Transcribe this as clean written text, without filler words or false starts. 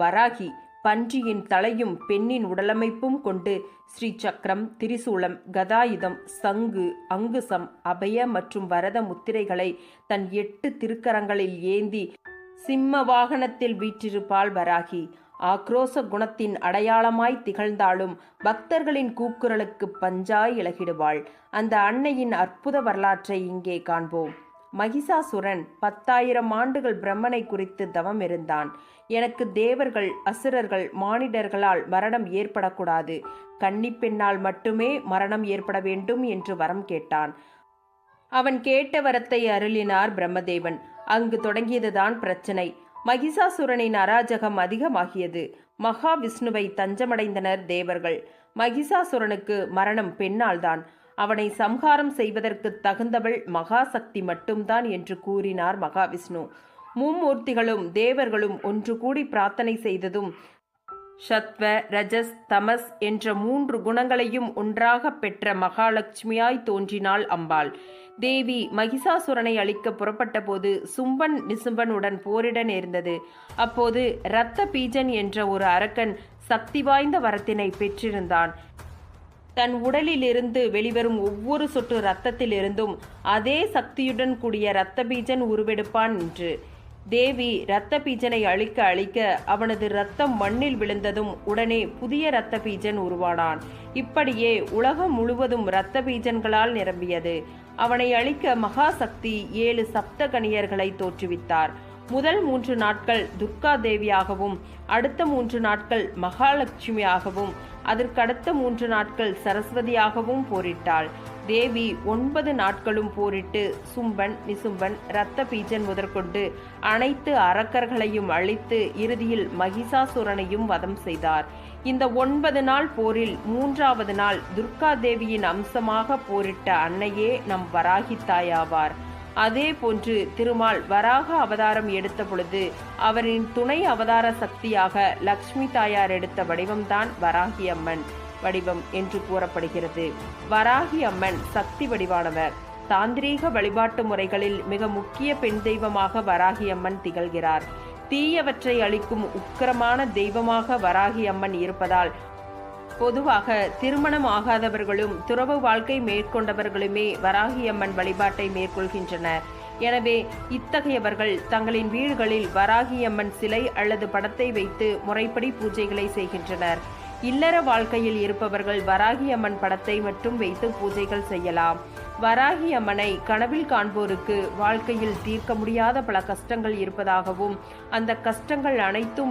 வராகி பன்றியின் தலையும் பெண்ணின் உடலமைப்பும் கொண்டு ஸ்ரீ சக்கரம், திரிசூலம், கதாயுதம், சங்கு, அங்குசம், அபய மற்றும் வரத முத்திரைகளை தன் 8 திருக்கரங்களில் ஏந்தி சிம்ம வாகனத்தில் வீற்றிருப்பாள் வராகி. ஆக்ரோச குணத்தின் அடையாளமாய் திகழ்ந்தாலும் பக்தர்களின் கூக்குரலுக்கு பஞ்சாய் இலகிடுவாள். அந்த அன்னையின் அற்புத வரலாற்றை இங்கே காண்போம். மகிஷாசுரன் 10,000 ஆண்டுகள் பிரம்மனை குறித்து தவம் இருந்தான். எனக்கு தேவர்கள், அசுரர்கள், மானிடர்களால் மரணம் ஏற்படக்கூடாது, கன்னிப்பெண்ணால் மட்டுமே மரணம் ஏற்பட வேண்டும் என்று வரம் கேட்டான். அவன் கேட்ட வரத்தை அருளினார் பிரம்மதேவன். அங்கு தொடங்கியதுதான் பிரச்சனை. மகிஷாசுரனின் அராஜகம் அதிகமாகியது. மகாவிஷ்ணுவை தஞ்சமடைந்தனர் தேவர்கள். மகிஷாசுரனுக்கு மரணம் பெண்ணால்தான். அவனை சம்ஹாரம் செய்வதற்கு தகுந்தவள் மகாசக்தி மட்டும்தான் என்று கூறினார் மகாவிஷ்ணு. மும்மூர்த்திகளும் தேவர்களும் ஒன்று கூடி பிரார்த்தனை செய்ததும் சத்வ, ரஜஸ், தமஸ் என்ற 3 குணங்களையும் ஒன்றாக பெற்ற மகாலட்சுமியாய் தோன்றினாள் அம்பாள். தேவி மகிஷாசுரனை அழிக்க புறப்பட்ட போது சும்பன் நிசும்பனுடன் போரிட நேர்ந்தது. அப்போது இரத்த பீஜன் என்ற ஒரு அரக்கன் சக்தி வாய்ந்த வரத்தினை பெற்றிருந்தான். தன் உடலிலிருந்து வெளிவரும் ஒவ்வொரு சொட்டு இரத்தத்திலிருந்தும் அதே சக்தியுடன் கூடிய இரத்த பீஜன் உருவெடுப்பான் என்று. தேவி இரத்த பீஜனை அழிக்க அவனது இரத்தம் மண்ணில் விழுந்ததும் உடனே புதிய இரத்த பீஜன் உருவானான். இப்படியே உலகம் முழுவதும் இரத்த பீஜன்களால் நிரம்பியது. அவனை அழிக்க மகாசக்தி 7 சப்தகனியர்களை தோற்றுவித்தார். முதல் 3 நாட்கள் துர்கா தேவியாகவும், அடுத்த 3 நாட்கள் மகாலட்சுமியாகவும், அதற்கடுத்த 3 நாட்கள் சரஸ்வதியாகவும் போரிட்டாள். தேவி 9 நாட்களும் போரிட்டு சும்பன், நிசும்பன், இரத்த பீஜன் முதற்கொண்டு அனைத்து அரக்கர்களையும் அழித்து இறுதியில் மகிஷாசுரனையும் வதம் செய்தார். இந்த 9 நாள் போரில் 3வது நாள் துர்கா தேவியின் அம்சமாக போரிட்ட அன்னையே நம் வராகி தாயாவார். அதே போன்று திருமால் வராக அவதாரம் எடுத்த பொழுது அவரின் துணை அவதார சக்தியாக லக்ஷ்மி தாயார் எடுத்த வடிவம்தான் வராகி அம்மன் வடிவம் என்று கூறப்படுகிறது. வராகி அம்மன் சக்தி வடிவானவர். தாந்திரீக வழிபாட்டு முறைகளில் மிக முக்கிய பெண் தெய்வமாக வராகி அம்மன் திகழ்கிறார். தீயவற்றை அளிக்கும் உக்கிரமான தெய்வமாக வராகி அம்மன் இருப்பதால் பொதுவாக திருமணம் ஆகாதவர்களும் துறவு வாழ்க்கை மேற்கொண்டவர்களுமே வராகி அம்மன் வழிபாட்டை மேற்கொள்கின்றனர். எனவே இத்தகையவர்கள் தங்களின் வீடுகளில் வராகி அம்மன் சிலை அல்லது படத்தை வைத்து முறைப்படி பூஜைகளை செய்கின்றனர். இல்லற வாழ்க்கையில் இருப்பவர்கள் வராகி அம்மன் படத்தை மட்டும் வைத்து பூஜைகள் செய்யலாம். வராகி அம்மனை கனவில் காண்போருக்கு வாழ்க்கையில் தீர்க்க முடியாத பல கஷ்டங்கள் இருப்பதாகவும் அந்த கஷ்டங்கள் அனைத்தும்